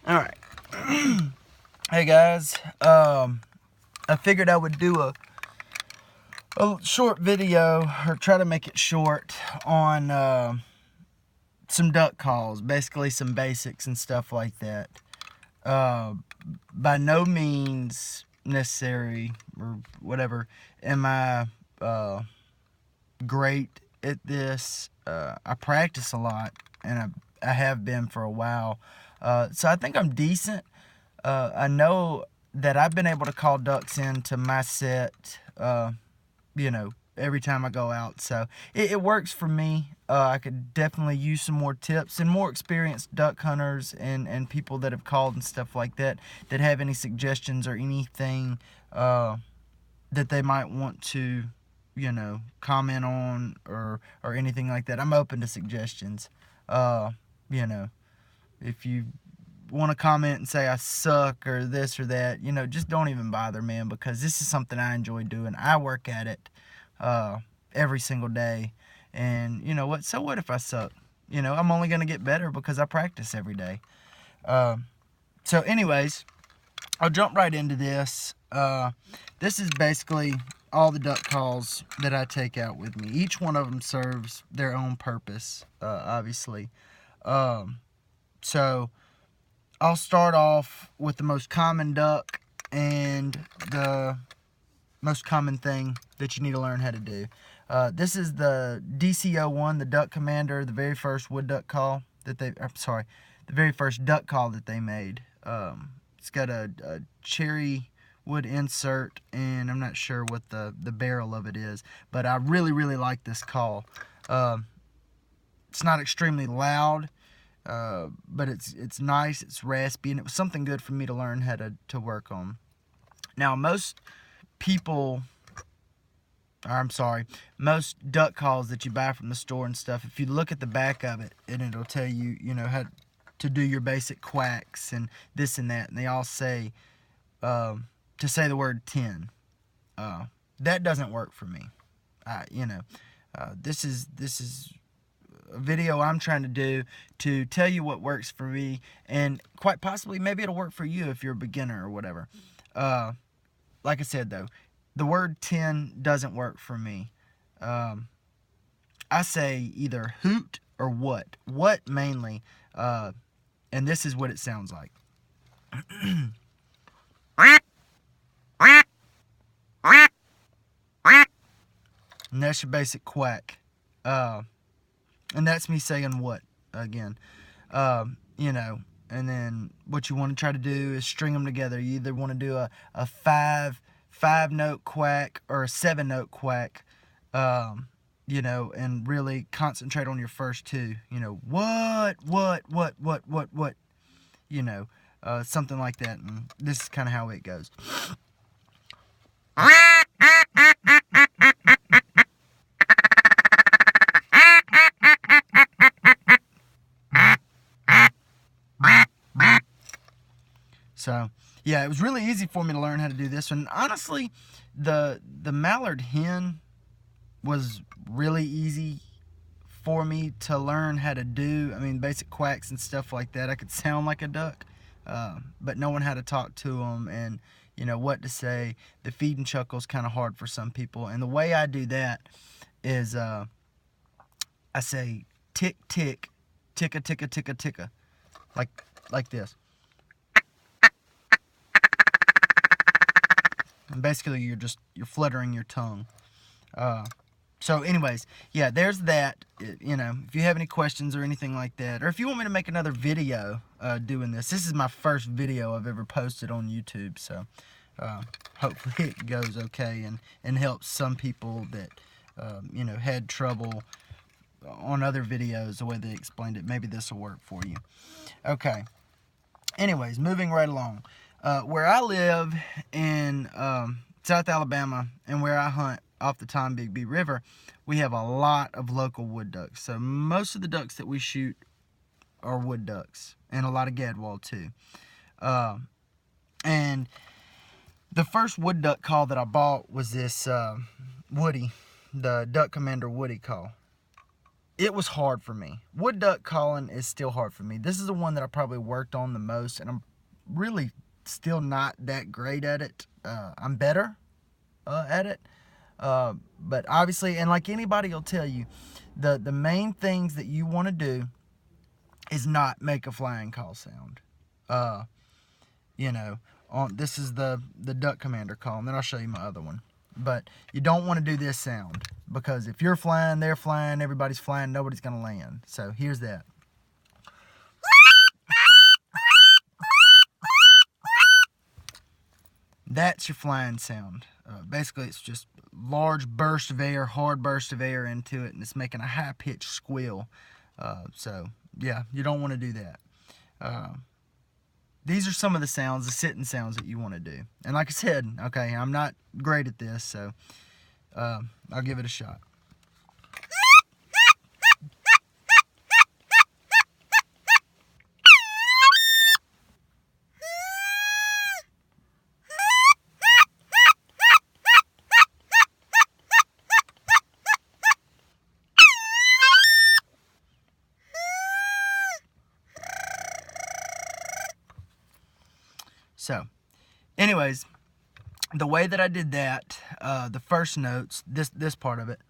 Alright. Hey guys, I figured I would do a short video, or try to make it short, on some duck calls, basically some basics and stuff like that. By no means necessary, or whatever, am I great at this. I practice a lot, and I have been for a while. So I think I'm decent. I know that I've been able to call ducks into my set, every time I go out. So it works for me. I could definitely use some more tips, and more experienced duck hunters and people that have called and stuff like that have any suggestions or anything that they might want to, comment on or anything like that. I'm open to suggestions. If you want to comment and say I suck or this or that, just don't even bother, man, because this is something I enjoy doing. I work at it every single day, and you know what? So what if I suck? I'm only going to get better because I practice every day. So anyways, I'll jump right into this. This is basically all the duck calls that I take out with me. Each one of them serves their own purpose, obviously. So I'll start off with the most common duck and the most common thing that you need to learn how to do. This is the DC-01, the Duck Commander, the very first wood duck call that the very first duck call that they made. It's got a cherry wood insert, and I'm not sure what the barrel of it is, but I really, really like this call. It's not extremely loud, but it's nice, it's raspy, and it was something good for me to learn how to work on. Now, most duck calls that you buy from the store and stuff, if you look at the back of it, and it'll tell you, how to do your basic quacks and this and that, and they all say to say the word 10. That doesn't work for me. This is a video I'm trying to do to tell you what works for me, and quite possibly maybe it'll work for you if you're a beginner or whatever. Like I said, though, the word 10 doesn't work for me. I say either hoot or what. What mainly, and this is what it sounds like. And that's your basic quack. And that's me saying what again. And then what you want to try to do is string them together. You either want to do a five note quack or a 7-note quack, and really concentrate on your first two. What, something like that. And this is kind of how it goes. So, yeah, it was really easy for me to learn how to do this one. Honestly, the Mallard hen was really easy for me to learn how to do. I mean, basic quacks and stuff like that. I could sound like a duck, but knowing how to talk to them and, what to say. The feed and chuckle is kind of hard for some people. And the way I do that is I say tick, tick, ticka, ticka, ticka, ticka. Like this. And basically, you're fluttering your tongue. So anyways, yeah, there's that. If you have any questions or anything like that, or if you want me to make another video doing this is my first video I've ever posted on YouTube. So hopefully it goes okay and helps some people that had trouble on other videos the way they explained it. Maybe this will work for you. Okay. Anyways, moving right along. Where I live in South Alabama, and where I hunt off the Tombigbee River, we have a lot of local wood ducks. So most of the ducks that we shoot are wood ducks, and a lot of gadwall too. And the first wood duck call that I bought was this Woody, the Duck Commander Woody call. it was hard for me. Wood duck calling is still hard for me. This is the one that I probably worked on the most, and I'm really still not that great at it. I'm better at it. But obviously, and like anybody will tell you, the main things that you want to do is not make a flying call sound. You know, this is the duck commander call, and then I'll show you my other one. But you don't want to do this sound, because if you're flying, they're flying, everybody's flying, nobody's going to land. So here's that. That's your flying sound. Basically, it's just large burst of air, hard burst of air into it, and it's making a high-pitched squeal. So, yeah, you don't want to do that. These are some of the sounds, the sitting sounds that you want to do. And like I said, okay, I'm not great at this, so I'll give it a shot. So, anyways, the way that I did that, the first notes, this part of it,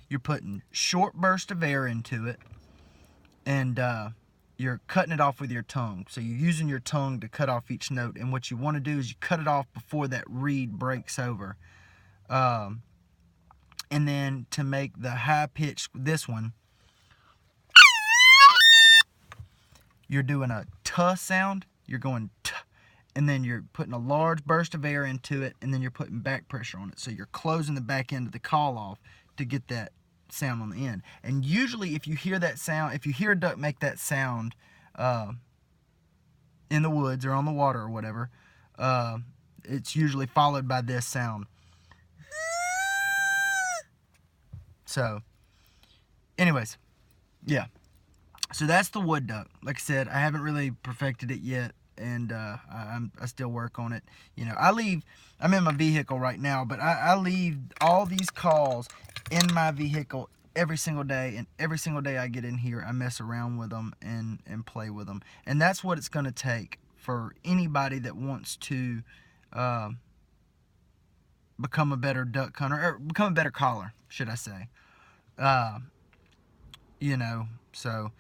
you're putting short burst of air into it, and you're cutting it off with your tongue. So you're using your tongue to cut off each note, and what you want to do is you cut it off before that reed breaks over. And then to make the high pitch, this one, you're doing a tuh sound. You're going tuh, and then you're putting a large burst of air into it, and then you're putting back pressure on it. So you're closing the back end of the call off to get that sound on the end. And usually if you hear that sound, if you hear a duck make that sound in the woods or on the water or whatever, it's usually followed by this sound. So, anyways, yeah. So that's the wood duck. Like I said, I haven't really perfected it yet, and I still work on it. You know, I'm in my vehicle right now, but I leave all these calls in my vehicle every single day, and every single day I get in here, I mess around with them and play with them. And that's what it's going to take for anybody that wants to become a better duck hunter, or become a better caller, should I say. You know, so,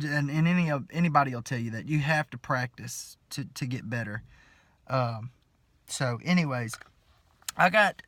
and anybody will tell you that you have to practice to get better. So anyways, I got